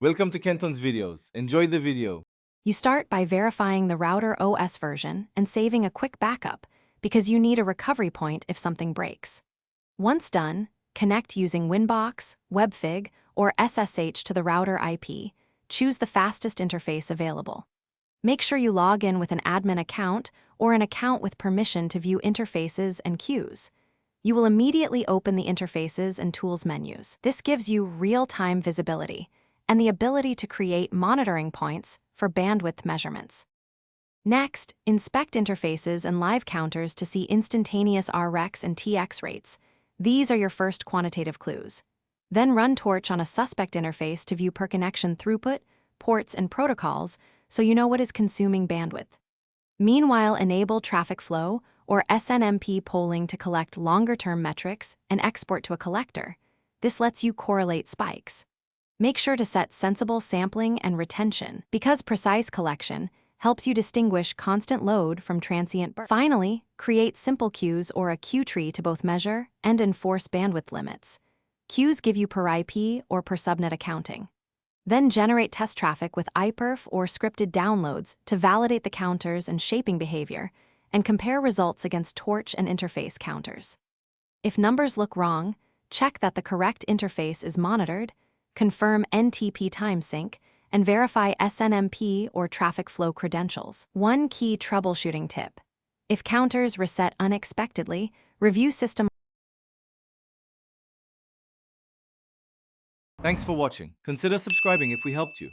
Welcome to Kenton's videos. Enjoy the video. You start by verifying the router OS version and saving a quick backup because you need a recovery point if something breaks. Once done, connect using Winbox, WebFig, or SSH to the router IP. Choose the fastest interface available. Make sure you log in with an admin account or an account with permission to view interfaces and queues. You will immediately open the interfaces and tools menus. This gives you real-time visibility and the ability to create monitoring points for bandwidth measurements. Next, inspect interfaces and live counters to see instantaneous RX and TX rates. These are your first quantitative clues. Then run Torch on a suspect interface to view per-connection throughput, ports, and protocols so you know what is consuming bandwidth. Meanwhile, enable traffic flow or SNMP polling to collect longer-term metrics and export to a collector. This lets you correlate spikes. Make sure to set sensible sampling and retention because precise collection helps you distinguish constant load from transient burst. Finally, create simple queues or a queue tree to both measure and enforce bandwidth limits. Queues give you per IP or per subnet accounting. Then generate test traffic with iPerf or scripted downloads to validate the counters and shaping behavior, and compare results against torch and interface counters. If numbers look wrong, check that the correct interface is monitored, confirm NTP time sync, and verify SNMP or traffic flow credentials. One key troubleshooting tip: if counters reset unexpectedly, review system. Thanks for watching. Consider subscribing if we helped you.